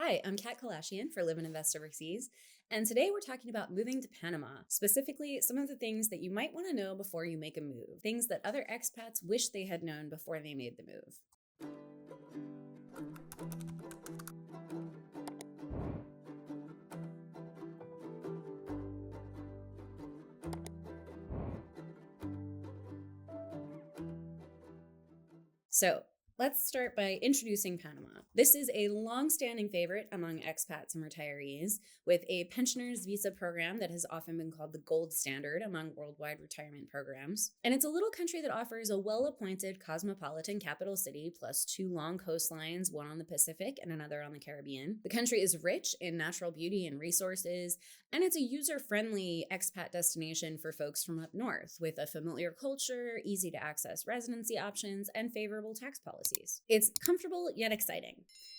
Hi, I'm Kat Kalashian for Live and Invest Overseas, and today we're talking about moving to Panama, specifically some of the things that you might want to know before you make a move, things that other expats wish they had known before they made the move. So, let's start by introducing Panama. This is a long-standing favorite among expats and retirees, with a pensioner's visa program that has often been called the gold standard among worldwide retirement programs. And it's a little country that offers a well-appointed cosmopolitan capital city, plus two long coastlines, one on the Pacific and another on the Caribbean. The country is rich in natural beauty and resources, and it's a user-friendly expat destination for folks from up north, with a familiar culture, easy-to-access residency options, and favorable tax policies. It's comfortable yet exciting.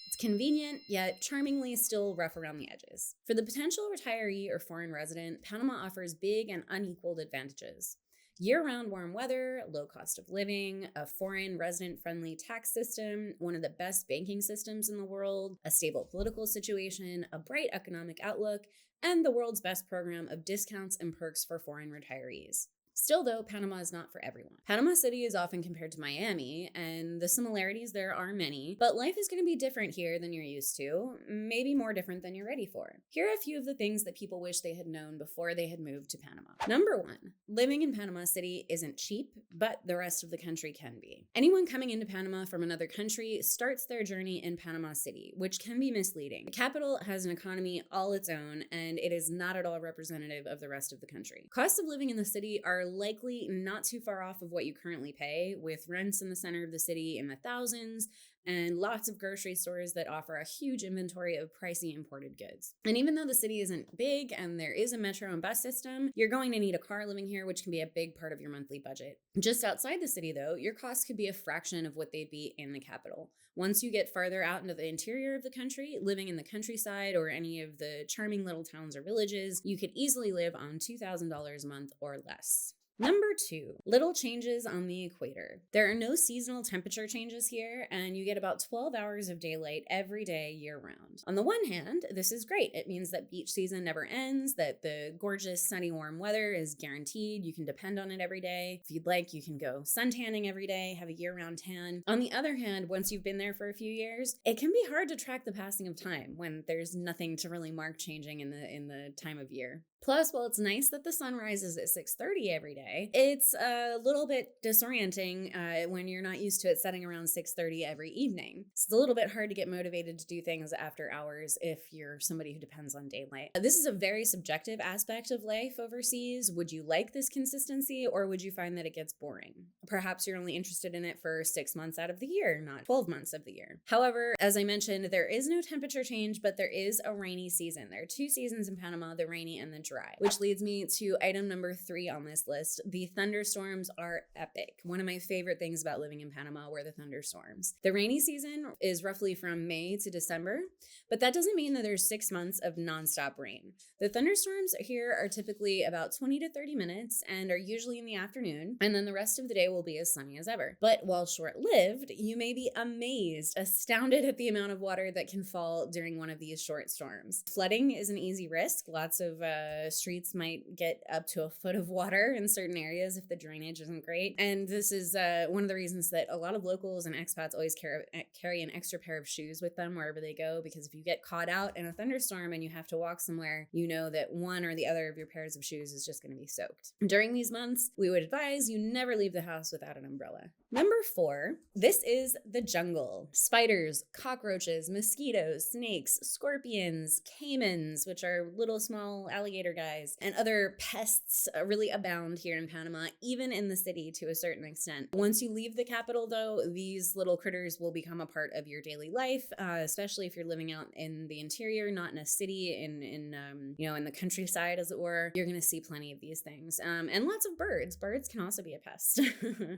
It's convenient, yet charmingly still rough around the edges. For the potential retiree or foreign resident, Panama offers big and unequaled advantages. Year-round warm weather, low cost of living, a foreign resident-friendly tax system, one of the best banking systems in the world, a stable political situation, a bright economic outlook, and the world's best program of discounts and perks for foreign retirees. Still, though, Panama is not for everyone. Panama City is often compared to Miami, and the similarities there are many, but life is going to be different here than you're used to, maybe more different than you're ready for. Here are a few of the things that people wish they had known before they had moved to Panama. Number one, living in Panama City isn't cheap, but the rest of the country can be. Anyone coming into Panama from another country starts their journey in Panama City, which can be misleading. The capital has an economy all its own, and it is not at all representative of the rest of the country. Costs of living in the city are likely not too far off of what you currently pay, with rents in the center of the city in the thousands and lots of grocery stores that offer a huge inventory of pricey imported goods. And even though the city isn't big and there is a metro and bus system, you're going to need a car living here, which can be a big part of your monthly budget. Just outside the city, though, your costs could be a fraction of what they'd be in the capital. Once you get farther out into the interior of the country, living in the countryside or any of the charming little towns or villages, you could easily live on $2,000 a month or less. Number two, little changes on the equator. There are no seasonal temperature changes here, and you get about 12 hours of daylight every day year-round. On the one hand, this is great. It means that beach season never ends, that the gorgeous, sunny, warm weather is guaranteed. You can depend on it every day. If you'd like, you can go suntanning every day, have a year-round tan. On the other hand, once you've been there for a few years, it can be hard to track the passing of time when there's nothing to really mark changing in the time of year. Plus, while it's nice that the sun rises at 6:30 every day, it's a little bit disorienting when you're not used to it setting around 6:30 every evening. It's a little bit hard to get motivated to do things after hours if you're somebody who depends on daylight. This is a very subjective aspect of life overseas. Would you like this consistency, or would you find that it gets boring? Perhaps you're only interested in it for 6 months out of the year, not 12 months of the year. However, as I mentioned, there is no temperature change, but there is a rainy season. There are two seasons in Panama, the rainy and the dry, which leads me to item number 3 on this list. The thunderstorms are epic. One of my favorite things about living in Panama were the thunderstorms. The rainy season is roughly from May to December, but that doesn't mean that there's 6 months of nonstop rain. The thunderstorms here are typically about 20 to 30 minutes and are usually in the afternoon, and then the rest of the day will be as sunny as ever. But while short-lived, you may be amazed, astounded at the amount of water that can fall during one of these short storms. Flooding is an easy risk. Lots of streets might get up to a foot of water in certain areas if the drainage isn't great. And this is one of the reasons that a lot of locals and expats always carry an extra pair of shoes with them wherever they go, because if you get caught out in a thunderstorm and you have to walk somewhere, you know that one or the other of your pairs of shoes is just going to be soaked. During these months, we would advise you never leave the house without an umbrella. Number 4, this is the jungle. Spiders, cockroaches, mosquitoes, snakes, scorpions, caimans, which are little small alligator guys, and other pests really abound here in Panama, even in the city to a certain extent. Once you leave the capital, though, these little critters will become a part of your daily life, especially if you're living out in the interior, not in a city, in the countryside, as it were. You're going to see plenty of these things, and lots of birds. Birds can also be a pest.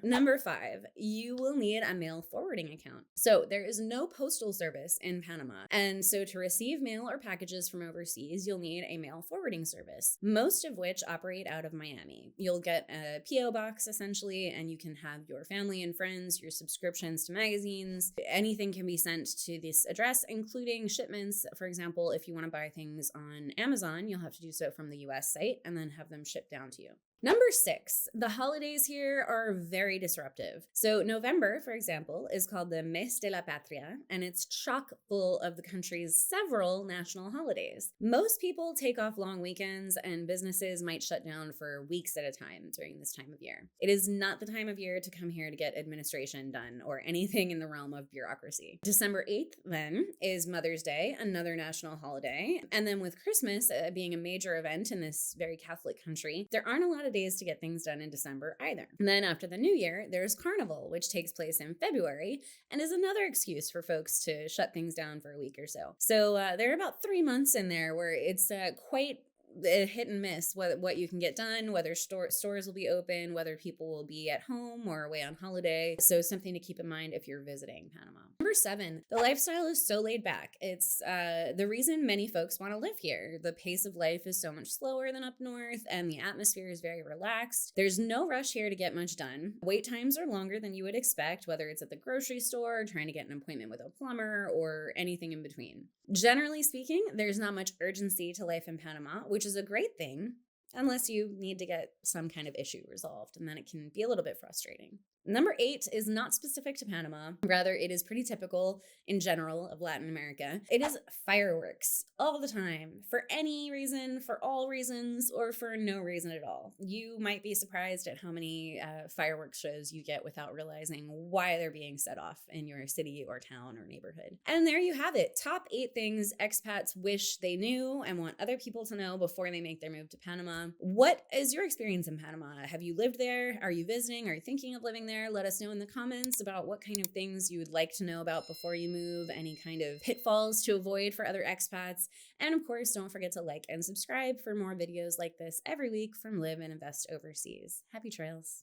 Number 5. you will need a mail forwarding account. So there is no postal service in Panama. And so to receive mail or packages from overseas, you'll need a mail forwarding service, most of which operate out of Miami. You'll get a P.O. box essentially, and you can have your family and friends, your subscriptions to magazines, anything can be sent to this address, including shipments. For example, if you want to buy things on Amazon, you'll have to do so from the US site and then have them shipped down to you. Number 6, the holidays here are very disruptive. So November, for example, is called the Mes de la Patria, and it's chock full of the country's several national holidays. Most people take off long weekends, and businesses might shut down for weeks at a time during this time of year. It is not the time of year to come here to get administration done or anything in the realm of bureaucracy. December 8th, then, is Mother's Day, another national holiday. And then with Christmas being a major event in this very Catholic country, there aren't a lot of days to get things done in December either. And then after the New Year, there's Carnival, which takes place in February and is another excuse for folks to shut things down for a week or so. So there are about 3 months in there where it's quite a hit and miss what you can get done, whether stores will be open, whether people will be at home or away on holiday. So something to keep in mind if you're visiting Panama. Number 7, the lifestyle is so laid back. It's the reason many folks want to live here. The pace of life is so much slower than up north, and the atmosphere is very relaxed. There's no rush here to get much done. Wait times are longer than you would expect, whether it's at the grocery store, trying to get an appointment with a plumber, or anything in between. Generally speaking, there's not much urgency to life in Panama, which is a great thing, unless you need to get some kind of issue resolved, and then it can be a little bit frustrating. Number 8 is not specific to Panama. Rather, it is pretty typical in general of Latin America. It is fireworks all the time, for any reason, for all reasons, or for no reason at all. You might be surprised at how many fireworks shows you get without realizing why they're being set off in your city or town or neighborhood. And there you have it. Top 8 things expats wish they knew and want other people to know before they make their move to Panama. What is your experience in Panama? Have you lived there? Are you visiting? Are you thinking of living there? Let us know in the comments about what kind of things you would like to know about before you move, any kind of pitfalls to avoid for other expats. And of course, don't forget to like and subscribe for more videos like this every week from Live and Invest Overseas. Happy trails.